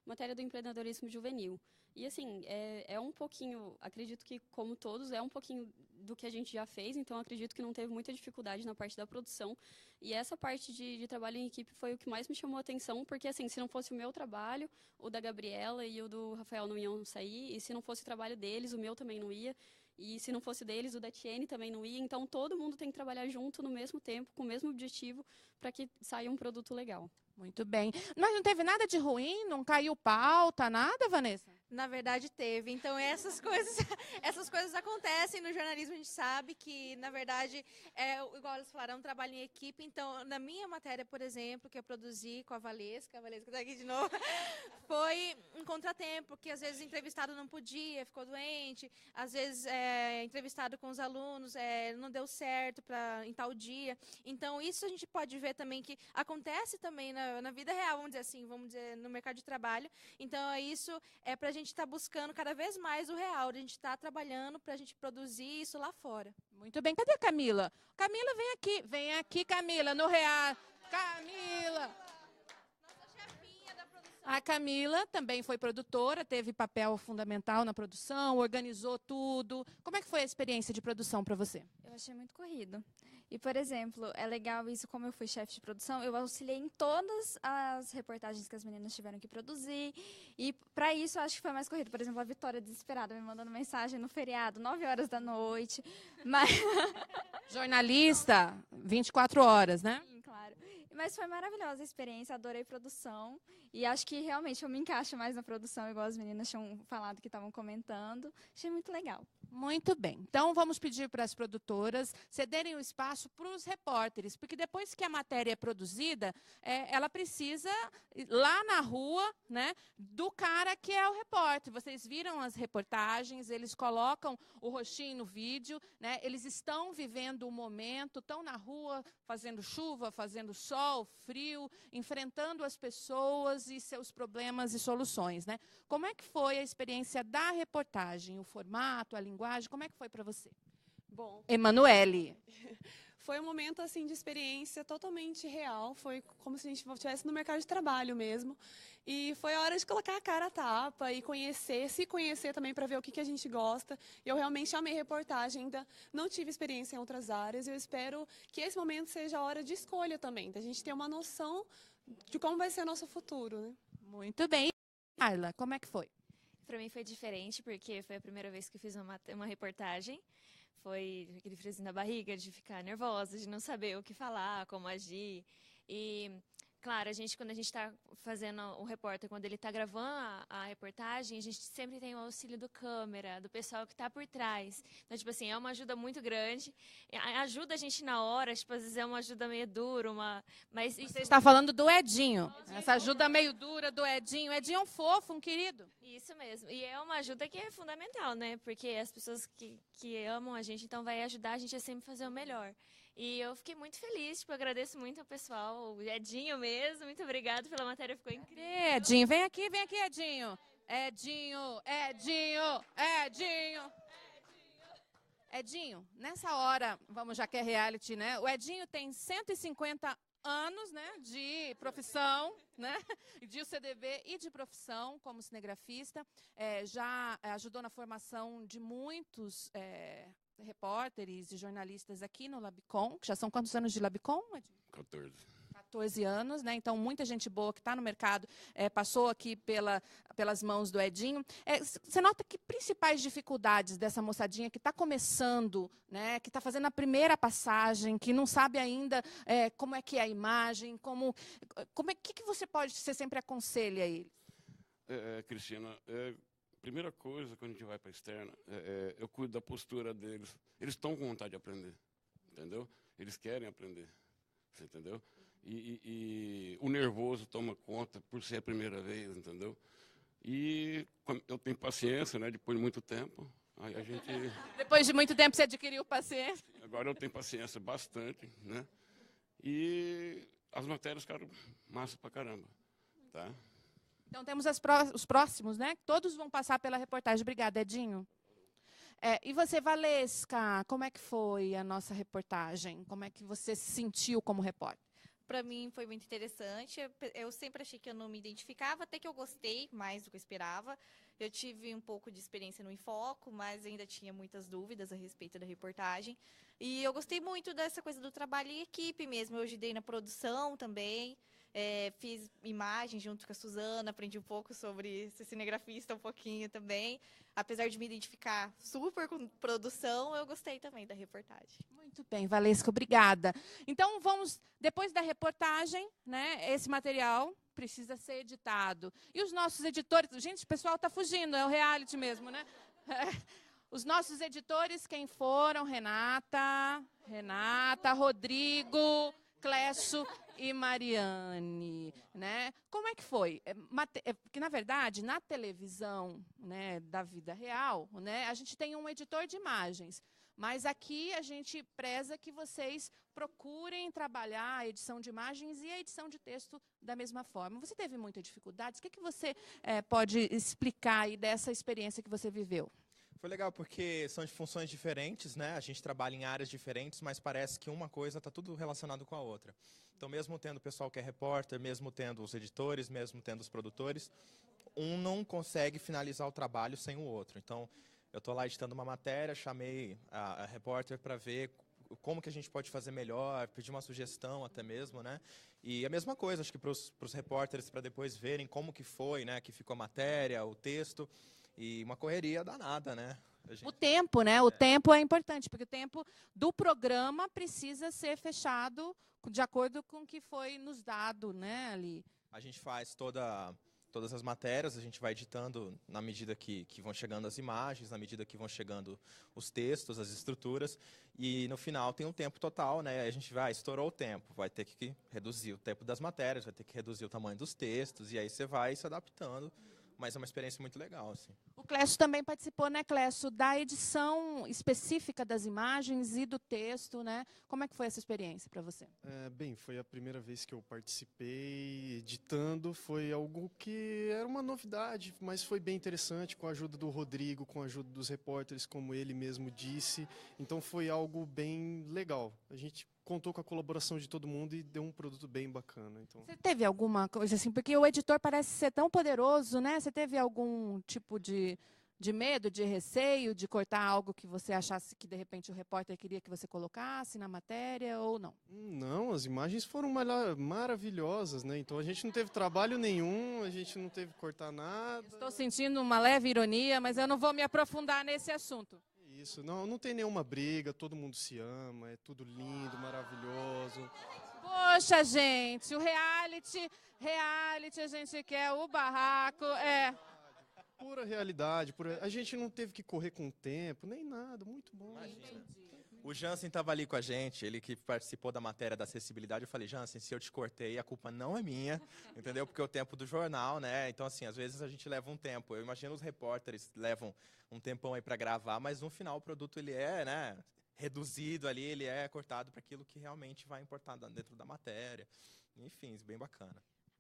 matéria do empreendedorismo juvenil. E, assim, é um pouquinho, acredito que, como todos, é um pouquinho do que a gente já fez, então acredito que não teve muita dificuldade na parte da produção. E essa parte de trabalho em equipe foi o que mais me chamou a atenção, porque, assim, se não fosse o meu trabalho, o da Gabriela e o do Rafael não iam sair, e se não fosse o trabalho deles, o meu também não ia. E se não fosse deles, o da Tiene também não ia. Então, todo mundo tem que trabalhar junto no mesmo tempo, com o mesmo objetivo, para que saia um produto legal. Muito bem. Mas não teve nada de ruim? Não caiu pauta, nada, Vanessa? Na verdade, teve. Então, essas coisas acontecem no jornalismo. A gente sabe que, na verdade, igual eles falaram, é um trabalho em equipe. Então, na minha matéria, por exemplo, que eu produzi com a Valesca está aqui de novo, foi um contratempo, porque às vezes o entrevistado não podia, ficou doente, às vezes entrevistado com os alunos não deu certo em tal dia. Então, isso a gente pode ver também que acontece também na vida real, vamos dizer, no mercado de trabalho. Então, isso é para a gente estar buscando cada vez mais o real, a gente está trabalhando para a gente produzir isso lá fora. Muito bem. Cadê a Camila? Camila, vem aqui, Camila, no real. Camila! A Camila também foi produtora, teve papel fundamental na produção, organizou tudo. Como é que foi a experiência de produção para você? Eu achei muito corrido. E, por exemplo, é legal isso, como eu fui chefe de produção, eu auxiliei em todas as reportagens que as meninas tiveram que produzir. E, para isso, eu acho que foi mais corrido. Por exemplo, a Vitória, desesperada, me mandando mensagem no feriado, 9 horas da noite. Mas... Jornalista, 24 horas, né? Sim, claro. Mas foi maravilhosa a experiência, adorei produção. E acho que realmente eu me encaixo mais na produção, igual as meninas tinham falado que estavam comentando. Achei muito legal. Muito bem. Então, vamos pedir para as produtoras cederem o espaço para os repórteres, porque depois que a matéria é produzida, ela precisa ir lá na rua, né, do cara que é o repórter. Vocês viram as reportagens, eles colocam o rostinho no vídeo, né, eles estão vivendo o momento, estão na rua, fazendo chuva, fazendo sol, frio, enfrentando as pessoas e seus problemas e soluções, né? Como é que foi a experiência da reportagem, o formato, a linguagem, como é que foi para você? Bom, Emanuele. Foi um momento assim de experiência totalmente real, foi como se a gente estivesse no mercado de trabalho mesmo. E foi a hora de colocar a cara a tapa e se conhecer também para ver o que a gente gosta. Eu realmente amei reportagem, ainda não tive experiência em outras áreas. Eu espero que esse momento seja a hora de escolha também, da gente ter uma noção de como vai ser o nosso futuro, né? Muito bem. Carla, como é que foi? Para mim foi diferente, porque foi a primeira vez que eu fiz uma reportagem. Foi aquele friozinho na barriga, de ficar nervosa, de não saber o que falar, como agir. E, claro, quando a gente está fazendo o repórter, quando ele está gravando a reportagem, a gente sempre tem o auxílio do câmera, do pessoal que está por trás. Então, tipo assim, é uma ajuda muito grande. Ajuda a gente na hora, tipo, às vezes é uma ajuda meio dura, mas... Você está falando do Edinho. Essa ajuda meio dura do Edinho. Edinho é um fofo, um querido. Isso mesmo. E é uma ajuda que é fundamental, né? Porque as pessoas que amam a gente, então vai ajudar a gente a sempre fazer o melhor. E eu fiquei muito feliz, tipo, agradeço muito ao pessoal, o Edinho mesmo, muito obrigada pela matéria, ficou incrível. Edinho, vem aqui, Edinho. Edinho, nessa hora, já que é reality, né? O Edinho tem 150 anos, né, de profissão, né, de UCDB e de profissão como cinegrafista. Já ajudou na formação de muitos repórteres e jornalistas aqui no Labicom. Já são quantos anos de Labicom, Edinho? 14. 14 anos, né? Então, muita gente boa que está no mercado passou aqui pelas mãos do Edinho. Você nota que principais dificuldades dessa moçadinha que está começando, né? Que está fazendo a primeira passagem, que não sabe ainda como é que é a imagem, que você sempre aconselha a eles? Cristina, primeira coisa, quando a gente vai para a externa, eu cuido da postura deles. Eles estão com vontade de aprender, entendeu? Eles querem aprender, você entendeu? E o nervoso toma conta por ser a primeira vez, entendeu? E eu tenho paciência, né? Depois de muito tempo, aí a gente... Depois de muito tempo você adquiriu paciência? Agora eu tenho paciência bastante, né? E as matérias ficaram massa pra caramba, tá? Então, temos os próximos, né? Todos vão passar pela reportagem. Obrigada, Edinho. E você, Valesca, como é que foi a nossa reportagem? Como é que você se sentiu como repórter? Para mim foi muito interessante. Eu sempre achei que eu não me identificava, até que eu gostei mais do que eu esperava. Eu tive um pouco de experiência no Infoco, mas ainda tinha muitas dúvidas a respeito da reportagem. E eu gostei muito dessa coisa do trabalho em equipe mesmo. Eu ajudei na produção também. Fiz imagens junto com a Suzana, aprendi um pouco sobre ser cinegrafista um pouquinho também. Apesar de me identificar super com produção, eu gostei também da reportagem. Muito bem, Valesca, obrigada. Então, depois da reportagem, né, esse material precisa ser editado. E os nossos editores, gente, o pessoal está fugindo, é o reality mesmo, né? Os nossos editores, quem foram? Renata, Rodrigo, Clécio e Mariane, né? Como é que foi? Porque, na verdade, na televisão, né, da vida real, né, a gente tem um editor de imagens, mas aqui a gente preza que vocês procurem trabalhar a edição de imagens e a edição de texto da mesma forma. Você teve muita dificuldade? O que você pode explicar aí dessa experiência que você viveu? Foi legal porque são de funções diferentes, né? A gente trabalha em áreas diferentes, mas parece que uma coisa está tudo relacionado com a outra. Então, mesmo tendo o pessoal que é repórter, mesmo tendo os editores, mesmo tendo os produtores, um não consegue finalizar o trabalho sem o outro. Então, eu estou lá editando uma matéria, chamei a repórter para ver como que a gente pode fazer melhor, pedir uma sugestão até mesmo, né? E a mesma coisa, acho que para os repórteres, para depois verem como que foi, né? Que ficou a matéria, o texto. E uma correria danada, né? O tempo, né? O tempo é importante, porque o tempo do programa precisa ser fechado de acordo com o que foi nos dado, né, ali. A gente faz todas as matérias, a gente vai editando na medida que vão chegando as imagens, na medida que vão chegando os textos, as estruturas, e no final tem um tempo total, né? A gente estourou o tempo, vai ter que reduzir o tempo das matérias, vai ter que reduzir o tamanho dos textos, e aí você vai se adaptando. Mas é uma experiência muito legal, assim. O Clécio também participou, né, Clécio, da edição específica das imagens e do texto, né? Como é que foi essa experiência para você? Bem, foi a primeira vez que eu participei editando, foi algo que era uma novidade, mas foi bem interessante, com a ajuda do Rodrigo, com a ajuda dos repórteres, como ele mesmo disse. Então foi algo bem legal. A gente contou com a colaboração de todo mundo e deu um produto bem bacana. Então. Você teve alguma coisa assim, porque o editor parece ser tão poderoso, né? Você teve algum tipo de medo, de receio, de cortar algo que você achasse que, de repente, o repórter queria que você colocasse na matéria ou não? Não, as imagens foram maravilhosas, né? Então a gente não teve trabalho nenhum, a gente não teve que cortar nada. Estou sentindo uma leve ironia, mas eu não vou me aprofundar nesse assunto. Isso, não tem nenhuma briga, todo mundo se ama, é tudo lindo, maravilhoso. Poxa, gente, o reality, a gente quer o barraco, Pura realidade, a gente não teve que correr com o tempo, nem nada, muito bom. Imagina. O Jansen estava ali com a gente, ele que participou da matéria da acessibilidade. Eu falei, Jansen, se eu te cortei, a culpa não é minha, entendeu? Porque é o tempo do jornal, né? Então, assim, às vezes a gente leva um tempo. Eu imagino os repórteres levam um tempão aí para gravar, mas no final o produto ele é, né, reduzido ali, ele é cortado para aquilo que realmente vai importar dentro da matéria. Enfim, bem bacana.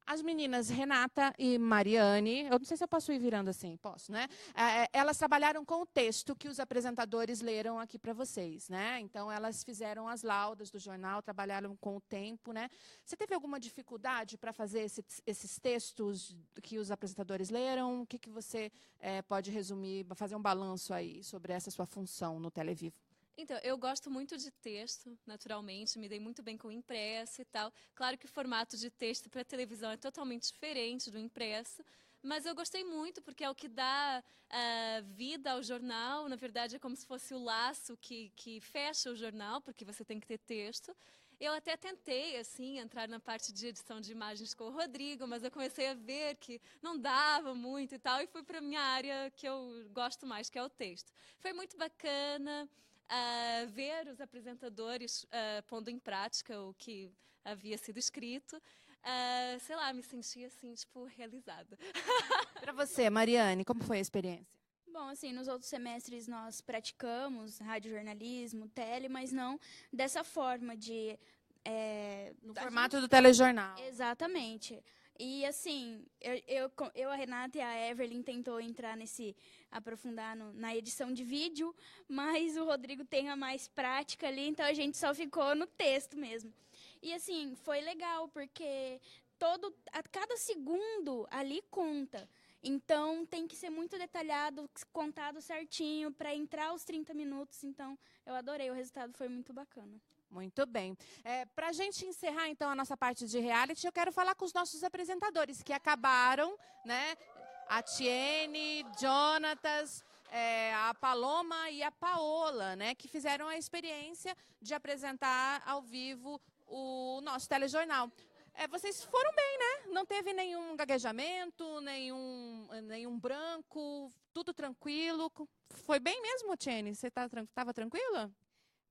As meninas Renata e Mariane, eu não sei se eu posso ir virando assim, posso, né? Elas trabalharam com o texto que os apresentadores leram aqui para vocês, né? Então, elas fizeram as laudas do jornal, trabalharam com o tempo, né? Você teve alguma dificuldade para fazer esses textos que os apresentadores leram? O que você pode resumir, fazer um balanço aí sobre essa sua função no Televivo? Então, eu gosto muito de texto, naturalmente, me dei muito bem com o impresso e tal. Claro que o formato de texto para televisão é totalmente diferente do impresso, mas eu gostei muito porque é o que dá vida ao jornal. Na verdade, é como se fosse o laço que fecha o jornal, porque você tem que ter texto. Eu até tentei, assim, entrar na parte de edição de imagens com o Rodrigo, mas eu comecei a ver que não dava muito e tal, e fui para a minha área que eu gosto mais, que é o texto. Foi muito bacana ver os apresentadores pondo em prática o que havia sido escrito. Sei lá, me senti, assim, tipo, realizada. Para você, Mariane, como foi a experiência? Bom, assim, nos outros semestres nós praticamos radiojornalismo, tele, mas não dessa forma de... No formato do telejornal. Exatamente. E, assim, a Renata e a Evelyn tentou entrar aprofundar na edição de vídeo, mas o Rodrigo tem a mais prática ali, então a gente só ficou no texto mesmo. E, assim, foi legal, porque cada segundo ali conta. Então, tem que ser muito detalhado, contado certinho, para entrar os 30 minutos. Então, eu adorei, o resultado foi muito bacana. Muito bem. Para a gente encerrar, então, a nossa parte de reality, eu quero falar com os nossos apresentadores, que acabaram, né? A Tiene, Jonatas, a Paloma e a Paola, né? Que fizeram a experiência de apresentar ao vivo o nosso telejornal. Vocês foram bem, né? Não teve nenhum gaguejamento, nenhum branco, tudo tranquilo. Foi bem mesmo, Tiene? Você estava tranquila?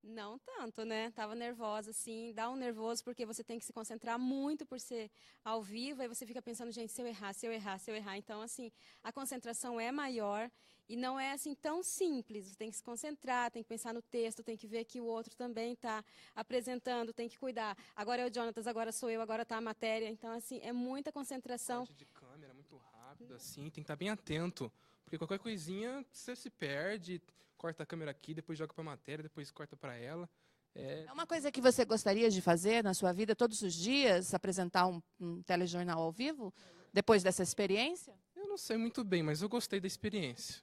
Não tanto, né? Tava nervosa, assim, dá um nervoso, porque você tem que se concentrar muito por ser ao vivo, aí você fica pensando, gente, se eu errar. Então, assim, a concentração é maior e não é, assim, tão simples. Você tem que se concentrar, tem que pensar no texto, tem que ver que o outro também está apresentando, tem que cuidar. Agora é o Jonatas, agora sou eu, agora está a matéria. Então, assim, é muita concentração. Corte de câmera muito rápido, assim, tem que estar bem atento, porque qualquer coisinha você se perde. Corta a câmera aqui, depois joga para a matéria, depois corta para ela. É uma coisa que você gostaria de fazer na sua vida todos os dias, apresentar um telejornal ao vivo, depois dessa experiência? Eu não sei muito bem, mas eu gostei da experiência.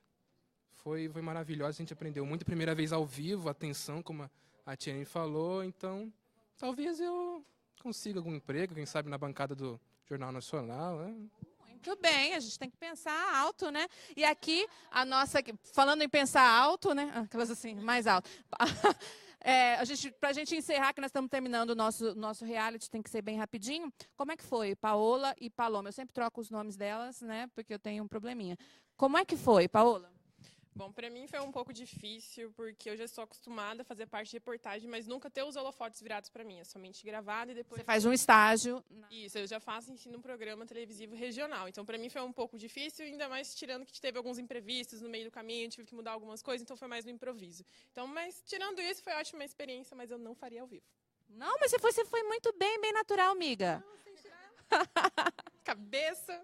Foi maravilhosa, a gente aprendeu muito. Primeira vez ao vivo, atenção, como a Tiene falou. Então, talvez eu consiga algum emprego, quem sabe na bancada do Jornal Nacional, né? Muito bem, a gente tem que pensar alto, né? E aqui, falando em pensar alto, né? Aquelas assim, mais alto. Para a gente encerrar, que nós estamos terminando o nosso reality, tem que ser bem rapidinho. Como é que foi, Paola e Paloma? Eu sempre troco os nomes delas, né? Porque eu tenho um probleminha. Como é que foi, Paola? Bom, para mim foi um pouco difícil, porque eu já estou acostumada a fazer parte de reportagem, mas nunca ter os holofotes virados para mim. É somente gravado e depois... Você faz um estágio. Isso, eu já faço ensino um programa televisivo regional. Então, para mim foi um pouco difícil, ainda mais tirando que teve alguns imprevistos no meio do caminho, tive que mudar algumas coisas, então foi mais no improviso. Então, mas tirando isso, foi ótima experiência, mas eu não faria ao vivo. Não, mas você foi muito bem natural, amiga. Não, sem tirar. Cabeça...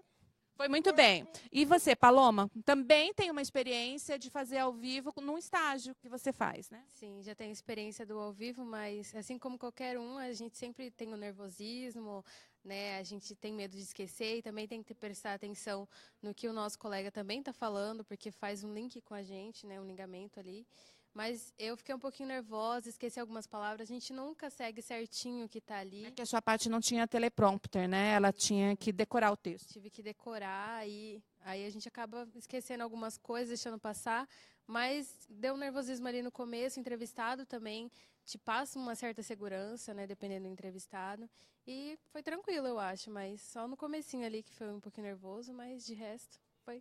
Foi muito bem. E você, Paloma, também tem uma experiência de fazer ao vivo num estágio que você faz, né? Sim, já tenho experiência do ao vivo, mas assim como qualquer um, a gente sempre tem o nervosismo, né? A gente tem medo de esquecer e também tem que prestar atenção no que o nosso colega também está falando, porque faz um link com a gente, né? Um ligamento ali. Mas eu fiquei um pouquinho nervosa, esqueci algumas palavras. A gente nunca segue certinho o que está ali. É que a sua parte não tinha teleprompter, né? Ela tinha que decorar o texto. Tive que decorar e aí a gente acaba esquecendo algumas coisas, deixando passar. Mas deu um nervosismo ali no começo, entrevistado também. Te passa uma certa segurança, né? Dependendo do entrevistado. E foi tranquilo, eu acho. Mas só no comecinho ali que foi um pouquinho nervoso, mas de resto foi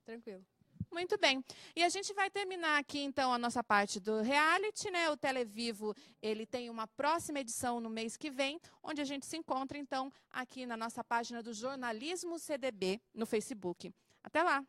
tranquilo. Muito bem. E a gente vai terminar aqui, então, a nossa parte do reality, né? O Televivo, ele tem uma próxima edição no mês que vem, onde a gente se encontra, então, aqui na nossa página do Jornalismo CDB no Facebook. Até lá!